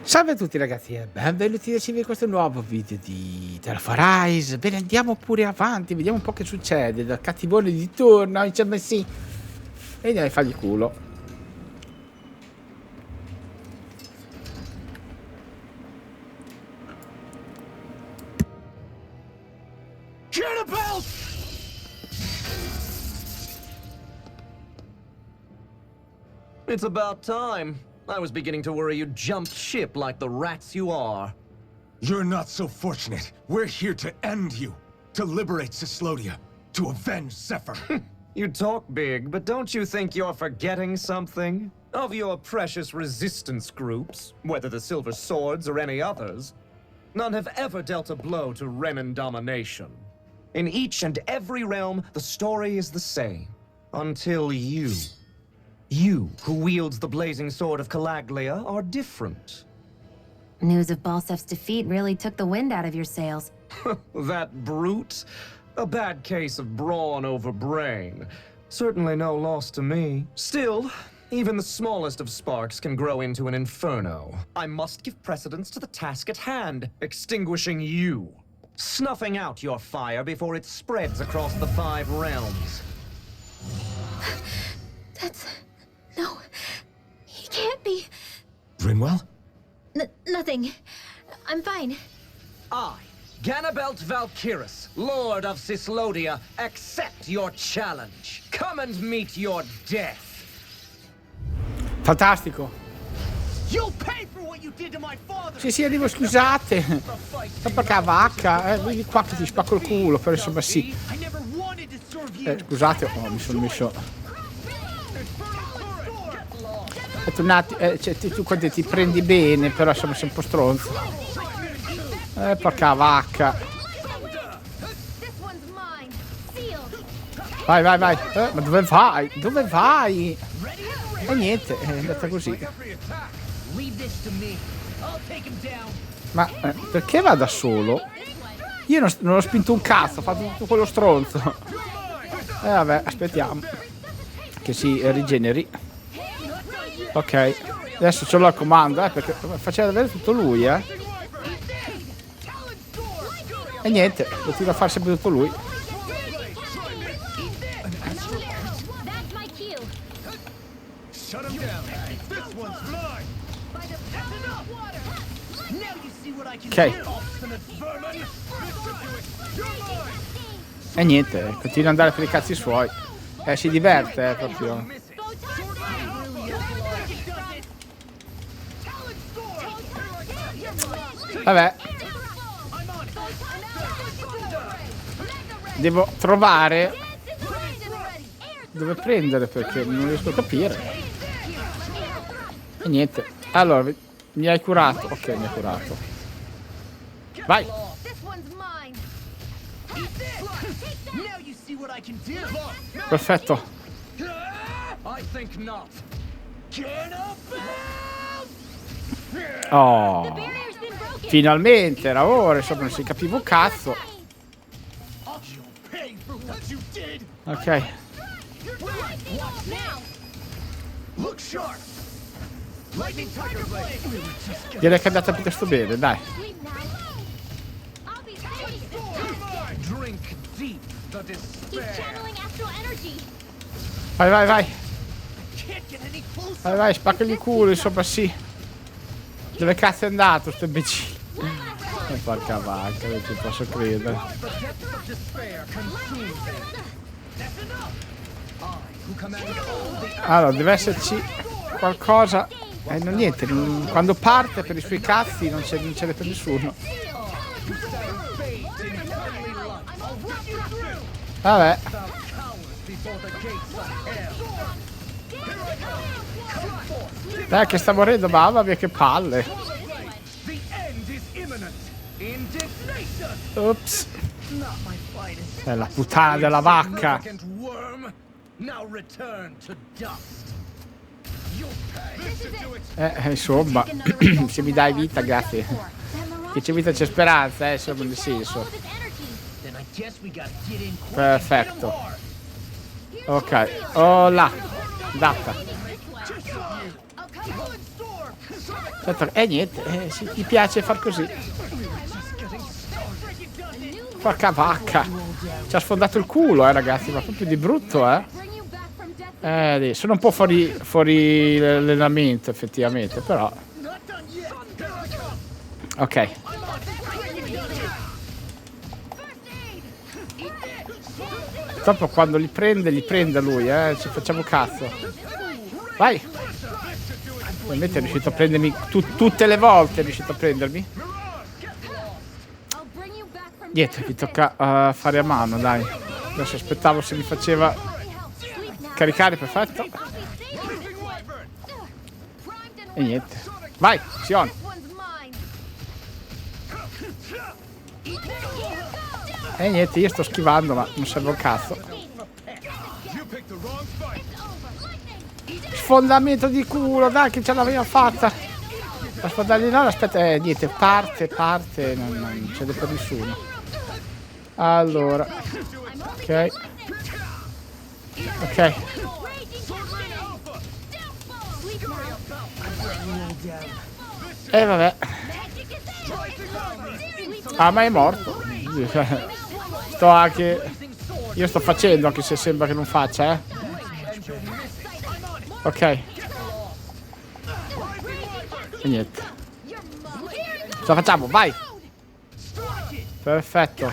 Salve a tutti ragazzi e benvenuti a seguire questo nuovo video di The Rise. Bene, andiamo pure avanti, vediamo un po' che succede. Dal cattivone di turno, diciamo sì. E andiamo a fargli culo. It's about time. I was beginning to worry you jumped ship like the rats you are. You're not so fortunate. We're here to end you. To liberate Cyslodia. To avenge Zephyr. You talk big, but don't you think you're forgetting something? Of your precious resistance groups, whether the Silver Swords or any others, none have ever dealt a blow to Renan domination. In each and every realm, the story is the same. Until you. You, who wields the blazing sword of Calaglia, are different. News of Balsef's defeat really took the wind out of your sails. That brute? A bad case of brawn over brain. Certainly no loss to me. Still, even the smallest of sparks can grow into an inferno. I must give precedence to the task at hand, extinguishing you. Snuffing out your fire before it spreads across the 5 realms. That's... No, he can't be. Brinwell? Nothing. I'm fine. I, Ganabelt Valkyrus, Lord of Cyslodia, accept your challenge. Come and meet your death. Fantastico. You'll pay for what you did to my father. Sì, arrivo, scusate. Ma perché vacca? Vieni qua che ti spacco il culo, però insomma sì. Scusate, mi sono messo... un attimo, cioè, tu quando ti prendi bene, però insomma sei un po' stronzo. Porca vacca. Vai, vai, vai. Ma dove vai? Dove vai? E niente, è andata così. Ma perché va da solo? Io non ho spinto un cazzo, ho fatto tutto quello stronzo. Vabbè, aspettiamo che si rigeneri. Ok, adesso ce l'ho al comando, perché faceva davvero tutto lui, E niente, lo tiro a fare sempre tutto lui. Ok. E niente, continua ad andare per i cazzi suoi. Si diverte, proprio. Vabbè, devo trovare dove prendere perché non riesco a capire. E niente. Allora, mi hai curato. Ok, mi hai curato. Vai. Perfetto. Oh, finalmente era ora, insomma non si capiva un cazzo. Ok. Direi che è andata piuttosto bene, dai. Vai, vai, vai. Vai, vai, spaccagli il culo, insomma sì. Dove cazzo è andato sto imbecille? Porca vacca, non ci posso credere. Allora, deve esserci qualcosa. No, niente, quando parte per i suoi cazzi non c'è per nessuno. Vabbè. Dai che sta morendo, mamma mia che palle. Ops. È la puttana della vacca. Insomma, se mi dai vita, grazie. Che c'è vita c'è speranza, insomma, nel senso. Perfetto. Ok, oh là. Data. Certo, niente, sì, gli piace far così. Porca vacca. Ci ha sfondato il culo, ragazzi, ma proprio di brutto, sono un po' fuori l'allenamento, effettivamente, però. Ok. Dopo quando li prende lui, ci facciamo cazzo. Vai! Ovviamente è riuscito a prendermi tutte le volte, è riuscito a prendermi. Niente, mi tocca fare a mano, dai. Adesso aspettavo se mi faceva caricare, perfetto. E niente. Vai, Sion! E niente, io sto schivando, ma non serve un cazzo. Sfondamento di culo, dai, che ce l'aveva fatta. La sfondargli no, aspetta, niente, parte, non c'è per nessuno. Allora, ok. E vabbè. Ah, ma è morto. Io sto facendo, anche se sembra che non faccia, Ok. E niente. Ce la facciamo, vai. Perfetto.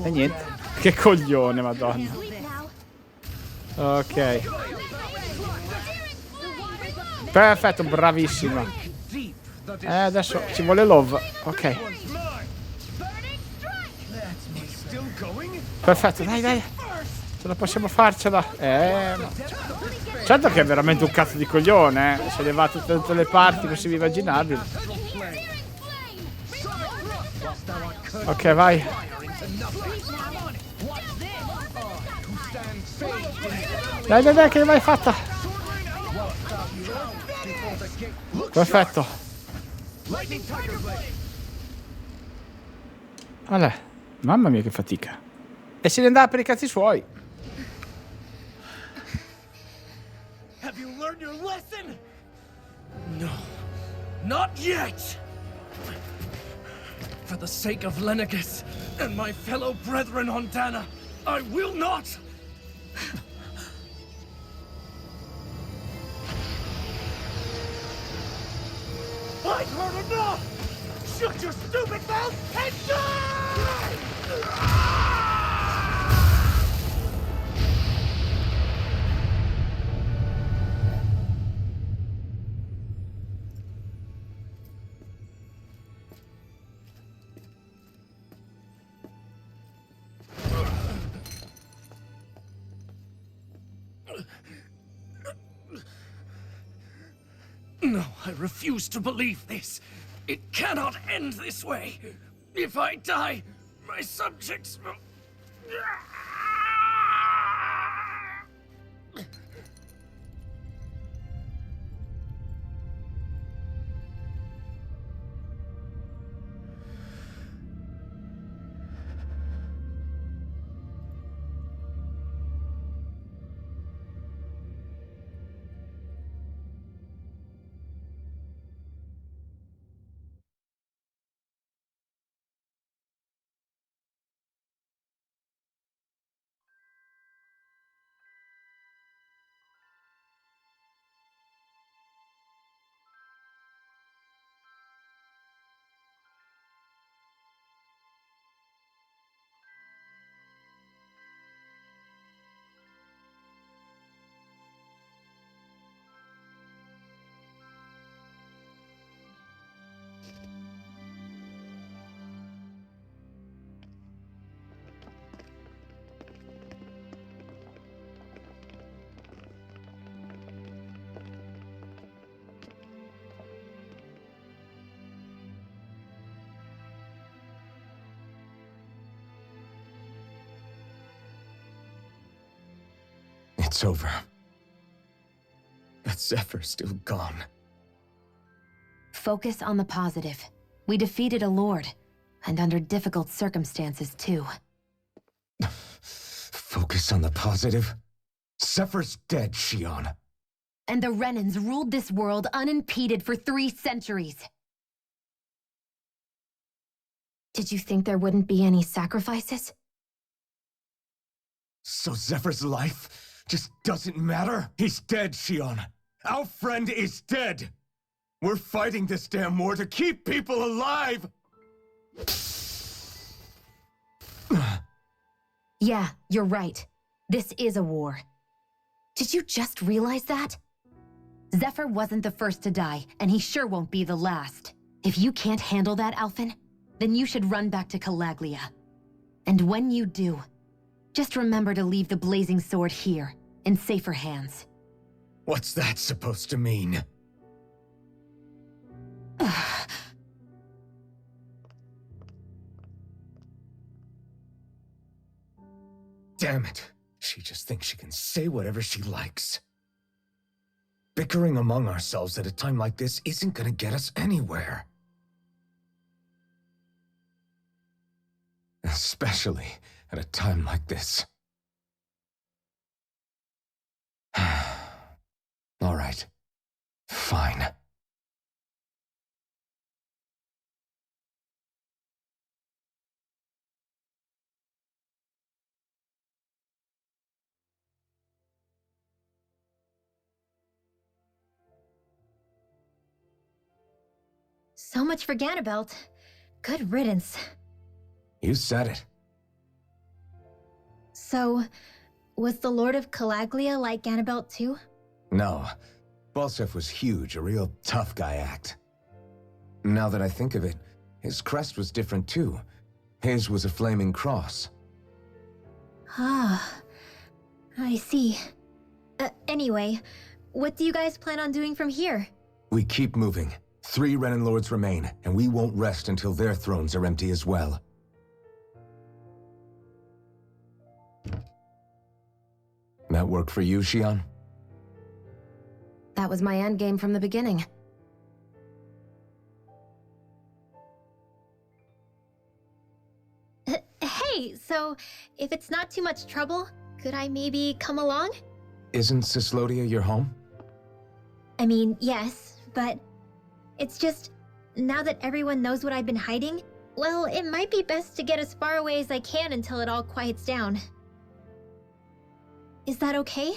E niente. Che coglione, madonna. Ok. Perfetto, bravissima. Adesso ci vuole love. Ok. Perfetto, dai. Ce la possiamo farcela. Certo che è veramente un cazzo di coglione, Se ne va da tutte le parti possibili e immaginabili. Ok, vai. Dai, che l'hai fatta. Perfetto. Allora, mamma mia che fatica. E se ne andava per i cazzi suoi. Have you learned your lesson? No, not yet. For the sake of Lenegus and my fellow brethren on Dana, I will not. I've heard enough! Shut your stupid mouth and die! No, I refuse to believe this. It cannot end this way. If I die, my subjects will... It's over. That Zephyr's still gone. Focus on the positive. We defeated a lord, and under difficult circumstances, too. Focus on the positive? Zephyr's dead, Shion. And the Renans ruled this world unimpeded for 3 centuries. Did you think there wouldn't be any sacrifices? So Zephyr's life just doesn't matter? He's dead, Shion. Our friend is dead. We're fighting this damn war to keep people alive! Yeah, you're right. This is a war. Did you just realize that? Zephyr wasn't the first to die, and he sure won't be the last. If you can't handle that, Alphen, then you should run back to Calaglia. And when you do, just remember to leave the blazing sword here, in safer hands. What's that supposed to mean? Damn it. She just thinks she can say whatever she likes. Bickering among ourselves at a time like this isn't gonna get us anywhere. Especially at a time like this. All right. Fine. So much for Ganabelt. Good riddance. You said it. So, was the Lord of Calaglia like Ganabelt too? No. Balsef was huge, a real tough guy act. Now that I think of it, his crest was different too. His was a flaming cross. Ah, I see. Anyway, what do you guys plan on doing from here? We keep moving. 3 Renin Lords remain, and we won't rest until their thrones are empty as well. That work for you, Shion? That was my endgame from the beginning. Hey, so if it's not too much trouble, could I maybe come along? Isn't Cyslodia your home? I mean, yes, but it's just, now that everyone knows what I've been hiding, well, it might be best to get as far away as I can until it all quiets down. Is that okay?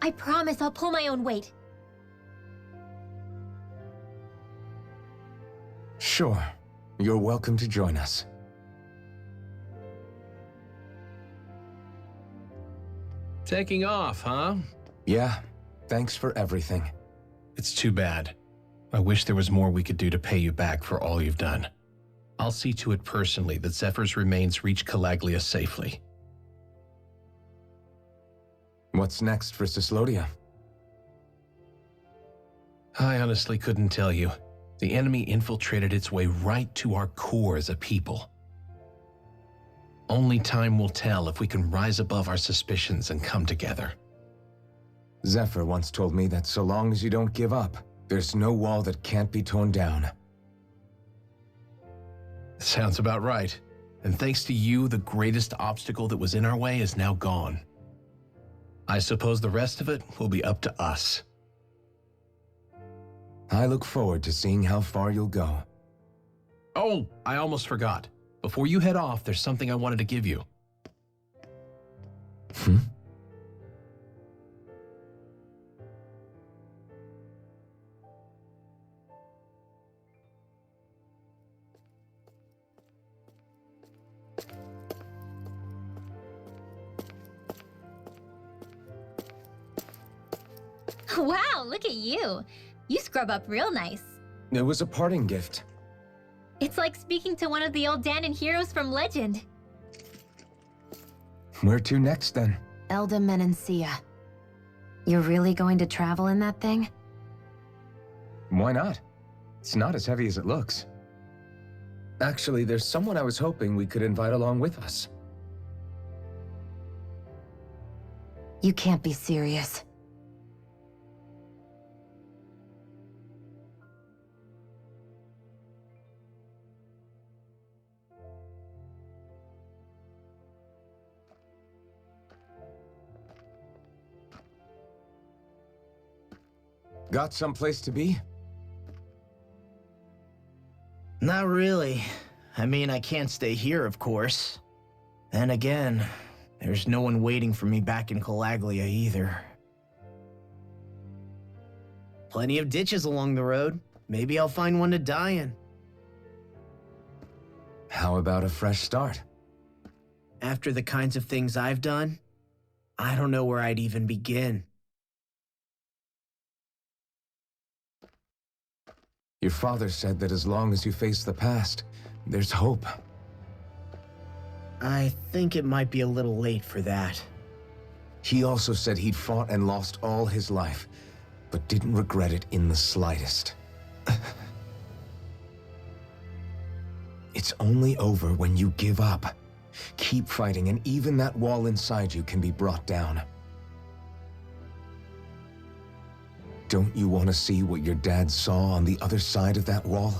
I promise I'll pull my own weight. Sure. You're welcome to join us. Taking off, huh? Yeah. Thanks for everything. It's too bad. I wish there was more we could do to pay you back for all you've done. I'll see to it personally that Zephyr's remains reach Calaglia safely. What's next for Cyslodia? I honestly couldn't tell you. The enemy infiltrated its way right to our core as a people. Only time will tell if we can rise above our suspicions and come together. Zephyr once told me that so long as you don't give up, there's no wall that can't be torn down. Sounds about right. And thanks to you, the greatest obstacle that was in our way is now gone. I suppose the rest of it will be up to us. I look forward to seeing how far you'll go. Oh, I almost forgot. Before you head off, there's something I wanted to give you. Wow, look at you. You scrub up real nice. It was a parting gift. It's like speaking to one of the old Danon heroes from Legend. Where to next, then? Elda Menancia. You're really going to travel in that thing? Why not? It's not as heavy as it looks. Actually, there's someone I was hoping we could invite along with us. You can't be serious. Got someplace to be? Not really. I mean, I can't stay here, of course. Then again, there's no one waiting for me back in Calaglia either. Plenty of ditches along the road. Maybe I'll find one to die in. How about a fresh start? After the kinds of things I've done, I don't know where I'd even begin. Your father said that as long as you face the past, there's hope. I think it might be a little late for that. He also said he'd fought and lost all his life, but didn't regret it in the slightest. It's only over when you give up. Keep fighting, and even that wall inside you can be brought down. Don't you want to see what your dad saw on the other side of that wall?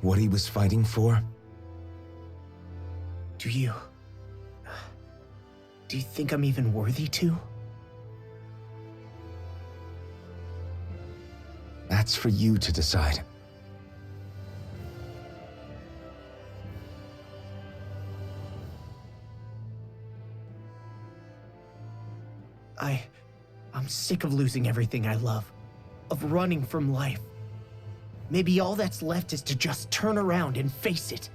What he was fighting for? Do you think I'm even worthy to? That's for you to decide. I'm sick of losing everything I love, of running from life. Maybe all that's left is to just turn around and face it.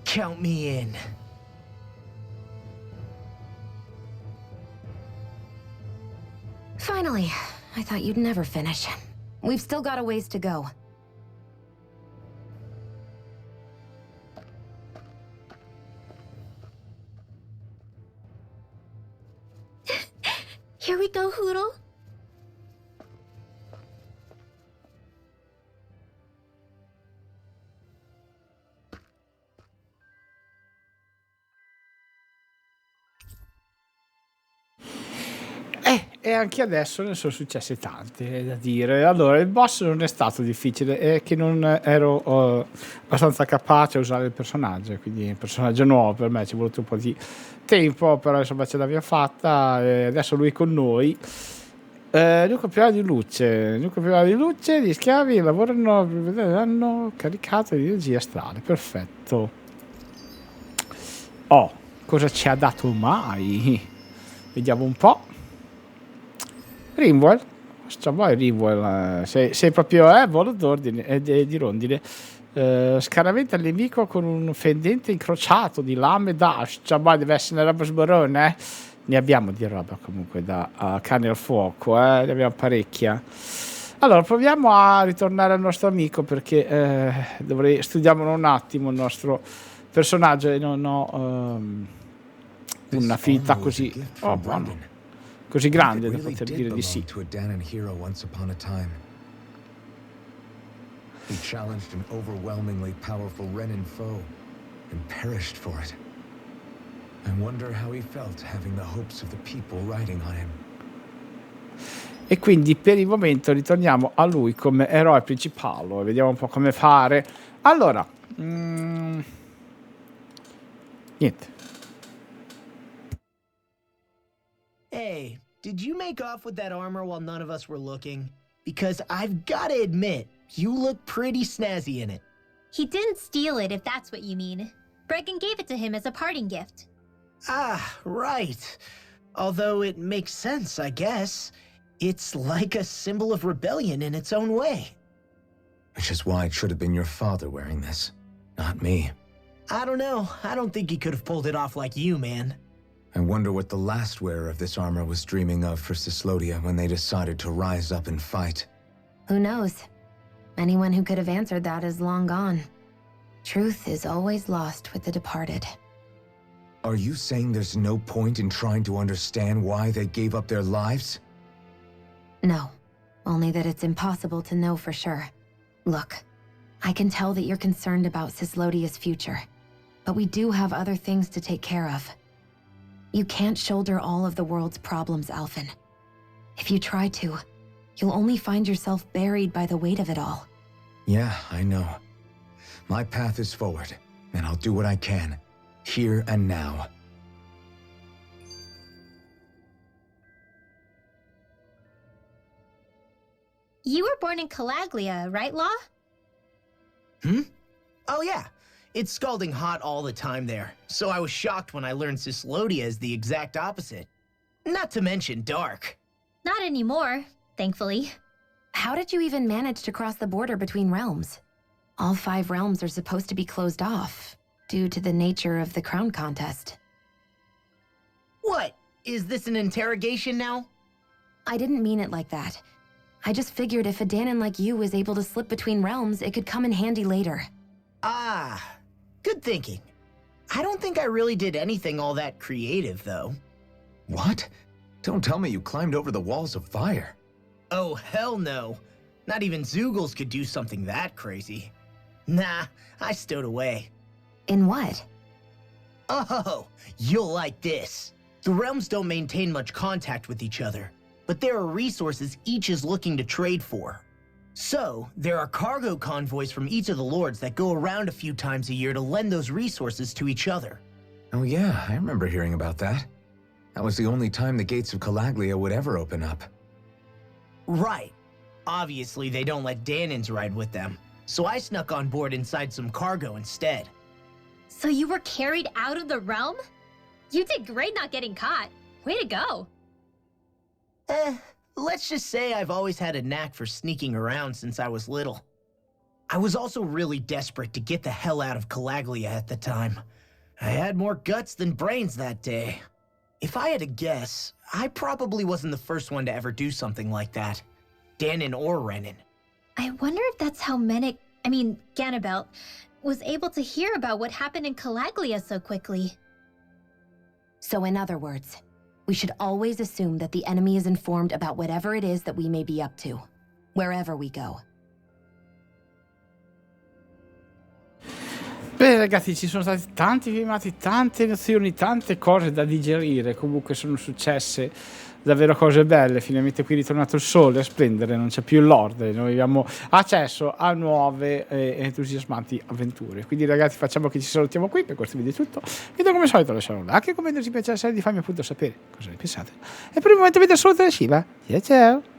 Count me in. Finally, I thought you'd never finish. We've still got a ways to go. Here we go, Hoodle. E anche adesso ne sono successe tante da dire. Allora, il boss non è stato difficile, è che non ero abbastanza capace a usare il personaggio, quindi il personaggio nuovo per me ci è voluto un po' di tempo, però insomma ce l'abbiamo fatta, e adesso lui è con noi. Nucleo primario di luce, gli schiavi lavorano, hanno caricato di energia astrale, perfetto. Oh, cosa ci ha dato mai? Vediamo un po'. Rimwell, Rimwell, sei proprio volo d'ordine di rondine. Scaraventa il nemico con un fendente incrociato di lame dash. Deve essere una roba sborone, Ne abbiamo di roba comunque da cane al fuoco, ne abbiamo parecchia. Allora proviamo a ritornare al nostro amico, perché studiamo un attimo il nostro personaggio e non ho un'affinità così così grande da poter dire di sì. He challenged an overwhelmingly powerful Renin foe and perished for it. I wonder how he felt having the hopes of the people riding on him. E quindi per il momento ritorniamo a lui come eroe principale e vediamo un po' come fare. Allora, niente. Hey, did you make off with that armor while none of us were looking? Because I've gotta admit, you look pretty snazzy in it. He didn't steal it, if that's what you mean. Bregan gave it to him as a parting gift. Ah, right. Although it makes sense, I guess. It's like a symbol of rebellion in its own way. Which is why it should have been your father wearing this, not me. I don't know. I don't think he could have pulled it off like you, man. I wonder what the last wearer of this armor was dreaming of for Cyslodia when they decided to rise up and fight. Who knows? Anyone who could have answered that is long gone. Truth is always lost with the departed. Are you saying there's no point in trying to understand why they gave up their lives? No, only that it's impossible to know for sure. Look, I can tell that you're concerned about Cyslodia's future, but we do have other things to take care of. You can't shoulder all of the world's problems, Alphen. If you try to, you'll only find yourself buried by the weight of it all. Yeah, I know. My path is forward, and I'll do what I can, here and now. You were born in Calaglia, right, Law? Oh yeah. It's scalding hot all the time there, so I was shocked when I learned Cislodia is the exact opposite. Not to mention dark. Not anymore, thankfully. How did you even manage to cross the border between realms? All 5 realms are supposed to be closed off, due to the nature of the crown contest. What? Is this an interrogation now? I didn't mean it like that. I just figured if a Danon like you was able to slip between realms, it could come in handy later. Ah, good thinking. I don't think I really did anything all that creative, though. What? Don't tell me you climbed over the walls of fire. Oh, hell no. Not even Zoogles could do something that crazy. Nah, I stowed away. In what? Oh, you'll like this. The realms don't maintain much contact with each other, but there are resources each is looking to trade for. So, there are cargo convoys from each of the lords that go around a few times a year to lend those resources to each other. Oh yeah, I remember hearing about that. That was the only time the gates of Calaglia would ever open up. Right. Obviously, they don't let Danons ride with them, so I snuck on board inside some cargo instead. So you were carried out of the realm? You did great not getting caught. Way to go. Let's just say I've always had a knack for sneaking around since I was little. I was also really desperate to get the hell out of Calaglia at the time. I had more guts than brains that day. If I had to guess, I probably wasn't the first one to ever do something like that. Danon or Renan. I wonder if that's how Ganabelt, was able to hear about what happened in Calaglia so quickly. So in other words, we should always assume that the enemy is informed about whatever it is that we may be up to, wherever we go. Beh ragazzi, ci sono stati tanti filmati, tante nozioni, tante cose da digerire. Comunque sono successe davvero cose belle. Finalmente qui è ritornato il sole a splendere, non c'è più l'ordine, noi abbiamo accesso a nuove e entusiasmanti avventure. Quindi ragazzi, facciamo che ci salutiamo qui. Per questo video è tutto. Vi do come al solito lasciare un like e commento se vi piace la serie, di farmi appunto sapere cosa ne pensate. E per il momento vi do saluto da SHIVA. Ciao ciao.